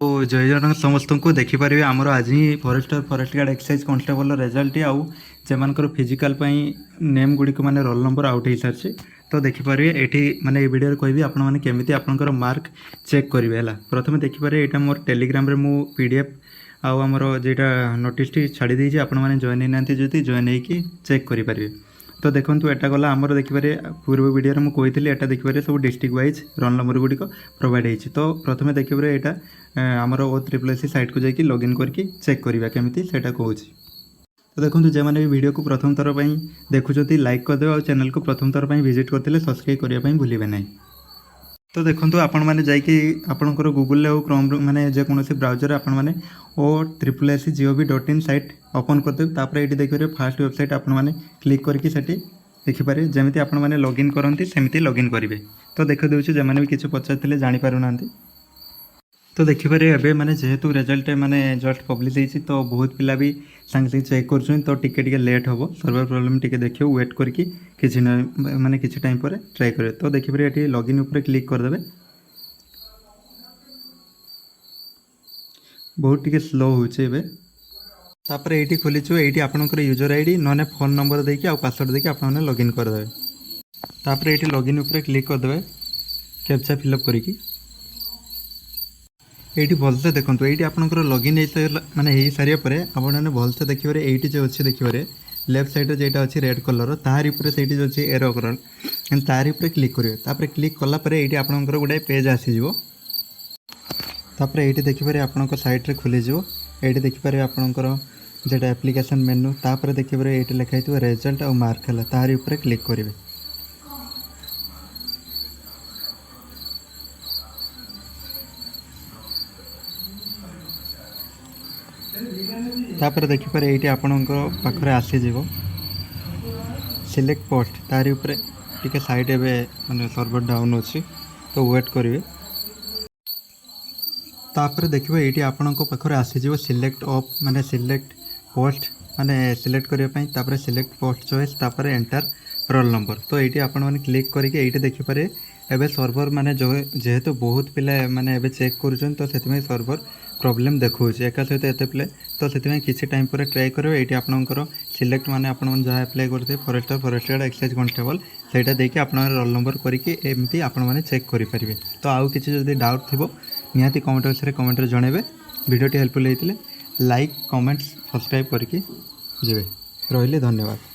तो जय जगन्नाथ समस्त को देखिपारे आमर आज ही forest guard excise constable result आउ जेमानकर फिजिकल नेम गुड़िक माने रोल नंबर आउट हो सारी। तो देखिपारे ये माने वीडियो कहबी आपण माने केमिति आपनकर मार्क चेक करेंगे है। प्रथम देखिपारे यहाँ मोर टेलीग्राम रे मु पीडीएफ आउ आमर जेटा नोटिस छाड़ी देछि आपण माने जॉइन होना जदि जॉइन होकि चेक करेंगे। तो देखो एटा गला आमर देखिपारे पूर्व वीडियो में मुझे एटा देखिपारे सब डिस्ट्रिक्ट वाइज रोल नंबर गुड़िक प्रोवाइड होती। तो प्रथम देखिए यहाँ आमर OSSC साइट को जाकि लॉगिन करके चेक करवा केमिति सेटा कहूँ। तो देखो जो मैंने भी वीडियो को प्रथम थर पर देखुं लाइक करदे और चैनल को प्रथम थर पर विजिट करते सब्सक्राइब करने भूलें ना। तो देखो आपण मैंने जाकर गूगल और क्रोम माने जेकोसी ब्राउजर आपण मैंने OSSC.gov.in साइट ओपन करदेवे। तापर ये देखिए फास्ट वेबसाइट आपण मैंने क्लिक करके देखिपारे जमी आपण मैंने लॉगिन करती सेमती लॉगिन करेंगे। तो देख दूसरी जो मैंने भी किसी पचारे जापर ना। तो देखिपारे एबे माने जेहेतु रिजल्ट माने जस्ट पब्लिश होती तो बहुत पिला भी सांगे चेक कर तो टिके लेट हम सर्वर प्रॉब्लम टिके देखिए वेट करके किसी माने किसी टाइम पर ट्राई करें। तो देखिए ये लॉगिन ऊपर क्लिक करदे बहुत टिके स्लो होचे एबे। तापर ये खोलीचु ये आपनकर यूजर आईडी नने फोन नंबर देकी आ पासवर्ड देकी आपन माने लॉगिन करदे। तापर ये लॉगिन ऊपर क्लिक करदे कैप्चा फिलअप करिकी ये भलसे देखो ये आपंकर लॉगिन माने हो सारे आपने भलसे देखिए ये जो अच्छे देखिए लेफ्ट साइड जेटा अच्छी रेड कलर तार से जो अच्छी एरो कलर तार क्लिक करेंगे। क्लिक कलापर ये आपंकर गोटे पेज आसीज। ये देखिए आप साइट खोलीज ये देखिए आपंकर जेटा एप्लिकेशन मेनू तापर देखिए ये लिखाई रिजल्ट और मार्क है तार क्लिक करेंगे। तापर देखिपारे ये आपणकर पाखरे आसीज सिलेक्ट पोस्ट तारी उपरे टिके साइड एवं माने सर्वर डाउन अच्छी तो वेट करेंगे। तापर देखिए ये आपणक पाखरे आसीज सिलेक्ट ऑफ माने सिलेक्ट पोस्ट माने सिलेक्ट करने तापर सिलेक्ट पोस्ट चॉइस तापर एंटर रोल नंबर। तो ये आपण मैंने क्लिक करके ये देखिपारे एबे सर्वर माने जो जेहेतु बहुत पिला माने एबे चेक करुछन तो सेतिमे सर्वर प्रॉब्लम देखौछ एका सहित एते प्ले। तो सेतिमे किछि टाइम पर ट्राई करिवे एटी आपनकर सिलेक्ट माने आपन जहाँ अप्लाई करते फॉरेस्ट गार्ड एक्साइज कॉन्स्टेबल सेटा देके आपन रोल नंबर करके एमती आपन माने चेक करि परिबे। तो आउ किछि जदि डाउट थिबो निहाती कमेंट बॉक्स रे कमेंट रे जणेबे। वीडियोटी हेल्पफुल हेतिले लाइक कमेंट्स सब्सक्राइब करके जेबे। रहिले धन्यवाद।